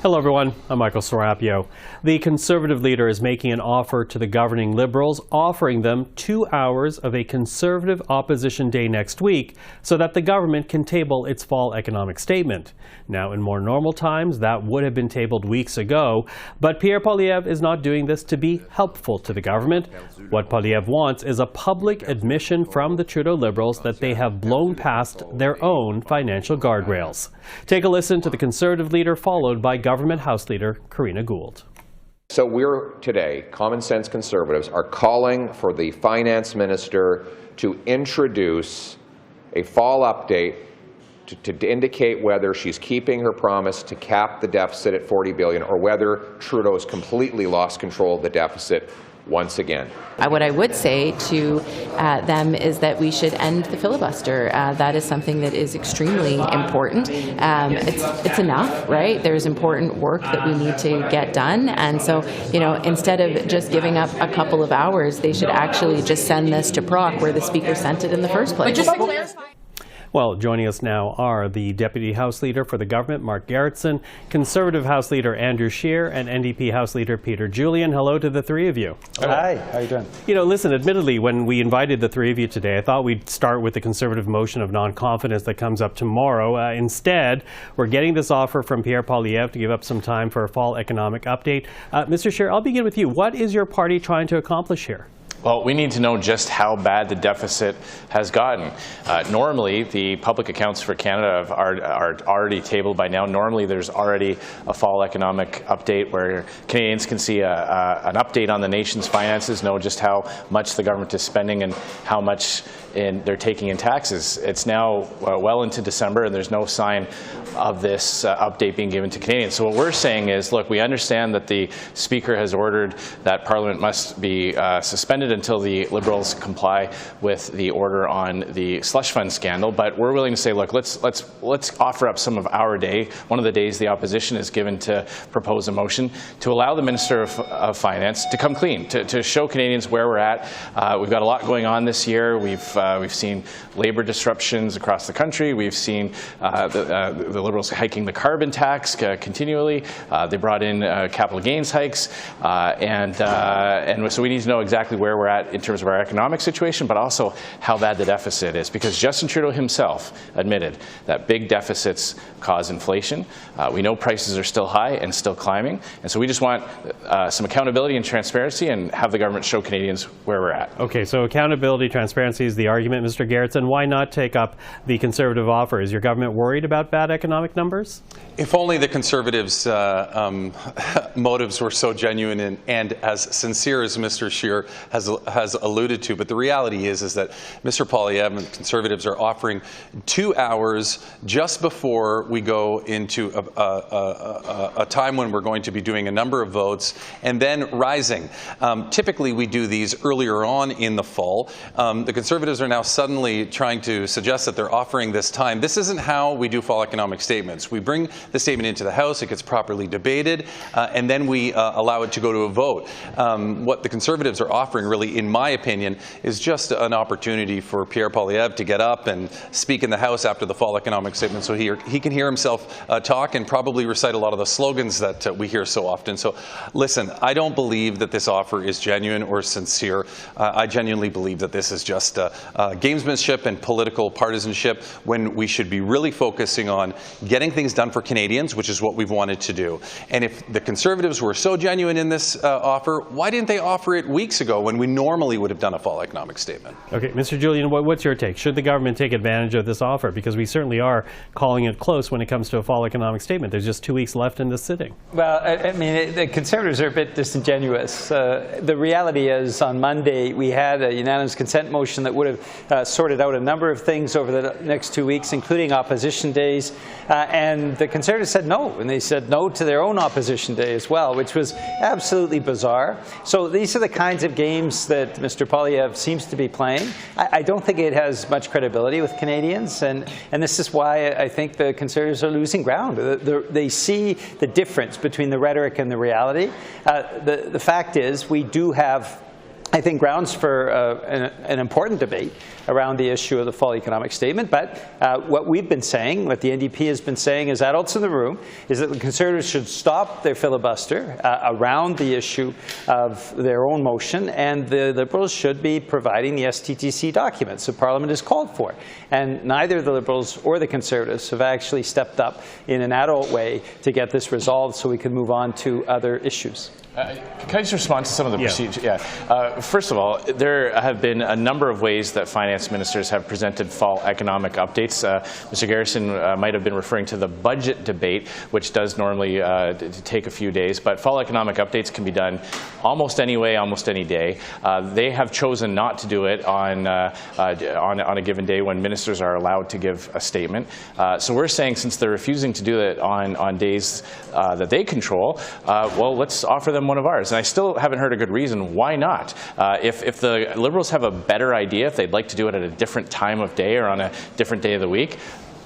Hello everyone, I'm Michael Serapio. The Conservative leader is making an offer to the governing Liberals, offering them 2 hours of a Conservative opposition day next week so that the government can table its fall economic statement. Now, in more normal times, that would have been tabled weeks ago, but Pierre Poilievre is not doing this to be helpful to the government. What Poilievre wants is a public admission from the Trudeau Liberals that they have blown past their own financial guardrails. Take a listen to the Conservative leader, followed by Government House Leader Karina Gould. So we're today, common sense Conservatives, are calling for the Finance Minister to introduce a fall update to indicate whether she's keeping her promise to cap the deficit at $40 billion or whether Trudeau's completely lost control of the deficit once again. What I would say to them is that we should end the filibuster. That is something that is extremely important. It's enough, right? There's important work that we need to get done. And so, instead of just giving up a couple of hours, they should actually just send this to Proc where the Speaker sent it in the first place. But just to clarify. Well, joining us now are the Deputy House Leader for the government, Mark Gerretsen, Conservative House Leader Andrew Scheer, and NDP House Leader Peter Julian. Hello to the three of you. Hi, how are you doing? Listen, admittedly, when we invited the three of you today, I thought we'd start with the Conservative motion of non-confidence that comes up tomorrow. Instead, we're getting this offer from Pierre Poilievre to give up some time for a fall economic update. Mr. Scheer, I'll begin with you. What is your party trying to accomplish here? Well, we need to know just how bad the deficit has gotten. Normally, the public accounts for Canada are already tabled by now. Normally, there's already a fall economic update where Canadians can see an update on the nation's finances, know just how much the government is spending and how much they're taking in taxes. It's now well into December, and there's no sign of this update being given to Canadians. So what we're saying is, look, we understand that the Speaker has ordered that Parliament must be suspended until the Liberals comply with the order on the slush fund scandal, but we're willing to say, look, let's offer up some of our day, one of the days the opposition is given to propose a motion, to allow the Minister of Finance to come clean, to show Canadians where we're at. We've got a lot going on this year. We've seen labour disruptions across the country. We've seen the Liberals hiking the carbon tax continually. They brought in capital gains hikes, and so we need to know exactly where we're at in terms of our economic situation, but also how bad the deficit is, because Justin Trudeau himself admitted that big deficits cause inflation. We know prices are still high and still climbing, and so we just want some accountability and transparency and have the government show Canadians where we're at. Okay, so accountability, transparency is the argument, Mr. Gerretsen. Why not take up the Conservative offer? Is your government worried about bad economic numbers? If only the Conservatives' motives were so genuine and as sincere as Mr. Scheer has alluded to. But the reality is that Mr. Poilievre and Conservatives are offering 2 hours just before we go into a time when we're going to be doing a number of votes and then rising. Typically, we do these earlier on in the fall. The Conservatives are now suddenly trying to suggest that they're offering this time. This isn't how we do fall economic statements. We bring the statement into the House, it gets properly debated, and then we allow it to go to a vote. What the Conservatives are offering, really, in my opinion, is just an opportunity for Pierre Poilievre to get up and speak in the House after the fall economic statement so he can hear himself talk and probably recite a lot of the slogans that we hear so often. So listen, I don't believe that this offer is genuine or sincere. I genuinely believe that this is just gamesmanship and political partisanship when we should be really focusing on getting things done for Canadians, which is what we've wanted to do. And if the Conservatives were so genuine in this offer, why didn't they offer it weeks ago when we normally would have done a fall economic statement? Okay, Mr. Julian, what's your take? Should the government take advantage of this offer? Because we certainly are calling it close when it comes to a fall economic statement. There's just 2 weeks left in the sitting. Well, I mean, the Conservatives are a bit disingenuous. The reality is, on Monday, we had a unanimous consent motion that would have sorted out a number of things over the next 2 weeks, including opposition days, and the Conservatives said no, and they said no to their own opposition day as well, which was absolutely bizarre. So these are the kinds of games that Mr. Poilievre seems to be playing. I don't think it has much credibility with Canadians, and this is why I think the Conservatives are losing ground. They see the difference between the rhetoric and the reality. The fact is, we do have I think, grounds for an important debate around the issue of the fall economic statement. But what we've been saying, what the NDP has been saying as adults in the room, is that the Conservatives should stop their filibuster around the issue of their own motion, and the Liberals should be providing the STTC documents that Parliament has called for. And neither the Liberals or the Conservatives have actually stepped up in an adult way to get this resolved so we can move on to other issues. Can I just respond to some of the procedures? First of all, there have been a number of ways that finance ministers have presented fall economic updates. Mr. Gerretsen might have been referring to the budget debate, which does normally take a few days, but fall economic updates can be done almost any way, almost any day. They have chosen not to do it on a given day when ministers are allowed to give a statement. So we're saying, since they're refusing to do it on days that they control, well, let's offer them one of ours. And I still haven't heard a good reason why not. If the Liberals have a better idea, if they'd like to do it at a different time of day or on a different day of the week,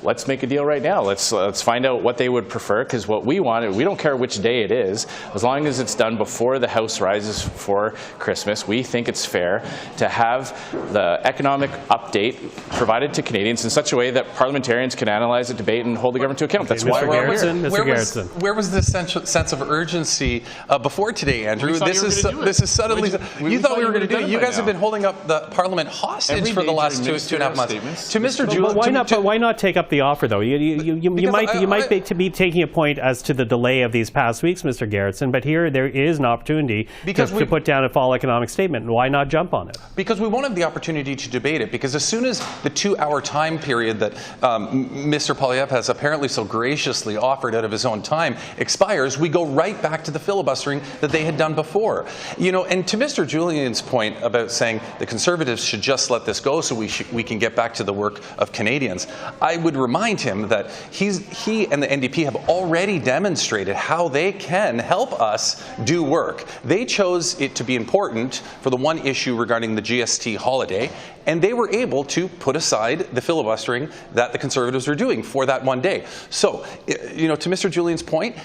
let's make a deal right now. Let's find out what they would prefer, because what we want, we don't care which day it is, as long as it's done before the House rises for Christmas. We think it's fair to have the economic update provided to Canadians in such a way that parliamentarians can analyze the debate and hold the government to account. That's why we're here. Where was this sense of urgency before today, Andrew? This is suddenly. You thought we were going to do it. You guys have been holding up the Parliament hostage for the last two and a half months. To Mr. Julian, but why not take up the offer, though? You might be taking a point as to the delay of these past weeks, Mr. Gerretsen, but here there is an opportunity to put down a fall economic statement. Why not jump on it? Because we won't have the opportunity to debate it, because as soon as the 2-hour time period that Mr. Poilievre has apparently so graciously offered out of his own time expires, we go right back to the filibustering that they had done before. You know, and to Mr. Julian's point about saying the Conservatives should just let this go so we can get back to the work of Canadians, I would remind him that he and the NDP have already demonstrated how they can help us do work. They chose it to be important for the one issue regarding the GST holiday, and they were able to put aside the filibustering that the Conservatives were doing for that one day. So, you know, to Mr. Julian's point,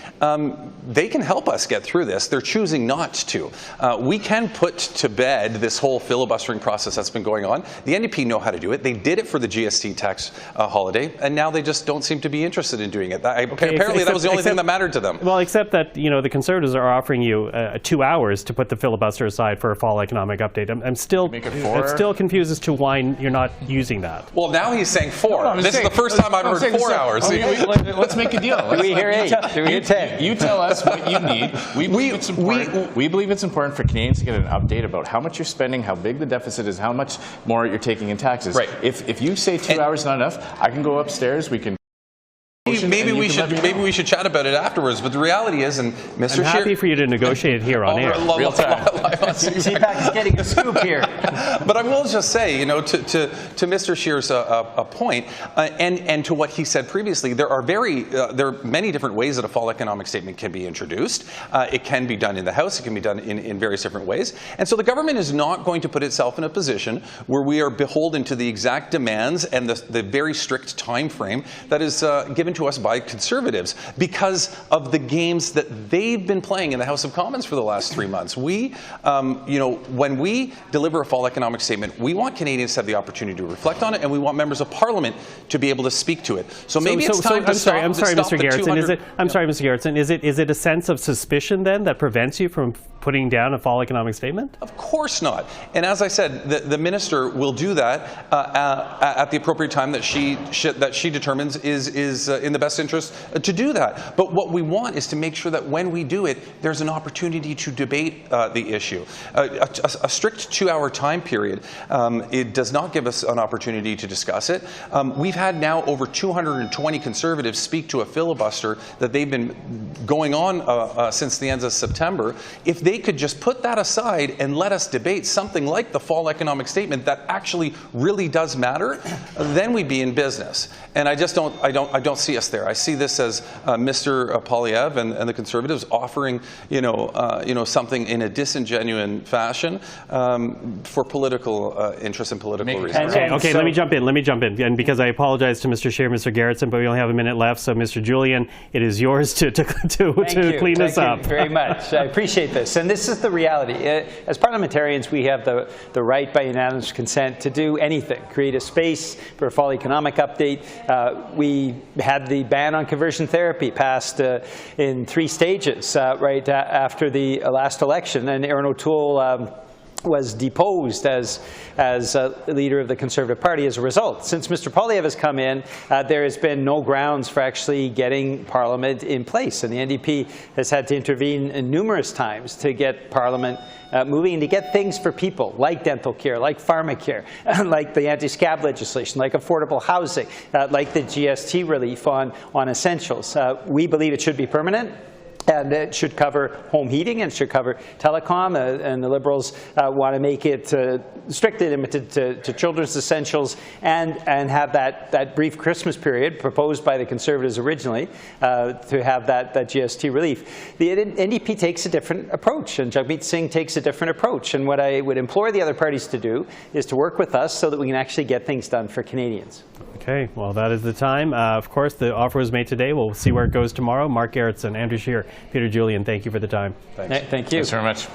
they can help us get through this. They're choosing not to. We can put to bed this whole filibustering process that's been going on. The NDP know how to do it. They did it for the GST tax holiday, and now they just don't seem to be interested in doing it. Apparently, that was the only thing that mattered to them. Well, except that, you know, the Conservatives are offering you 2 hours to put the filibuster aside for a fall economic update. I'm still confused as to why you're not using that. Well, now he's saying 4. This is the first time I've heard 4 hours. Let's make a deal. Do we hear 8? Do we hear 10? You tell us what you need. We believe it's important. We believe it's important for Canadians to get an update about how much you're spending, how big the deficit is, how much more you're taking in taxes. Right. If you say 2 hours is not enough, I can go upstairs. We can. Maybe we should chat about it afterwards. But the reality is, and Mr. I'm happy for you to negotiate it here on air. Real time. CPAC is getting a scoop here. But I will just say, you know, to Mr. Scheer's point, and to what he said previously, there are many different ways that a fall economic statement can be introduced. It can be done in the House. It can be done in various different ways. And so the government is not going to put itself in a position where we are beholden to the exact demands and the very strict time frame that is given to us by Conservatives because of the games that they've been playing in the House of Commons for the last 3 months. We, you know, when we deliver a fall economic statement, we want Canadians to have the opportunity to reflect on it, and we want members of Parliament to be able to speak to it. So maybe it's time to stop. I'm sorry, Mr. Gerretsen. Is it a sense of suspicion then that prevents you from putting down a fall economic statement? Of course not. And as I said, the minister will do that at the appropriate time that she determines is in the best interest to do that. But what we want is to make sure that when we do it, there's an opportunity to debate the issue. A strict 2-hour time period, it does not give us an opportunity to discuss it. We've had now over 220 Conservatives speak to a filibuster that they've been going on since the end of September. If they could just put that aside and let us debate something like the fall economic statement that actually really does matter, then we'd be in business. And I just don't see us there. I see this as Mr. Poilievre and the Conservatives offering, something in a disingenuous fashion for political interests and political reasons. Okay, let me jump in. And because I apologize to Mr. Scheer, Mr. Gerretsen, but we only have a minute left. So, Mr. Julian, it is yours to clean this up. Thank you very much. I appreciate this. And this is the reality. As parliamentarians, we have the right by unanimous consent to do anything, create a space for a fall economic update. We had the ban on conversion therapy passed in 3 stages right after the last election, and Aaron O'Toole was deposed as leader of the Conservative Party as a result. Since Mr. Poilievre has come in, there has been no grounds for actually getting Parliament in place, and the NDP has had to intervene numerous times to get Parliament moving and to get things for people like dental care, like pharmacare, like the anti-scab legislation, like affordable housing, like the GST relief on essentials. We believe it should be permanent. And it should cover home heating, and it should cover telecom, and the Liberals want to make it strictly limited to children's essentials, and have that brief Christmas period proposed by the Conservatives originally to have that GST relief. The NDP takes a different approach, and Jagmeet Singh takes a different approach. And what I would implore the other parties to do is to work with us so that we can actually get things done for Canadians. Okay, well, that is the time. Of course, the offer was made today. We'll see where it goes tomorrow. Mark Gerretsen, Andrew Scheer, Peter Julian, thank you for the time. Thank you. Thanks very much.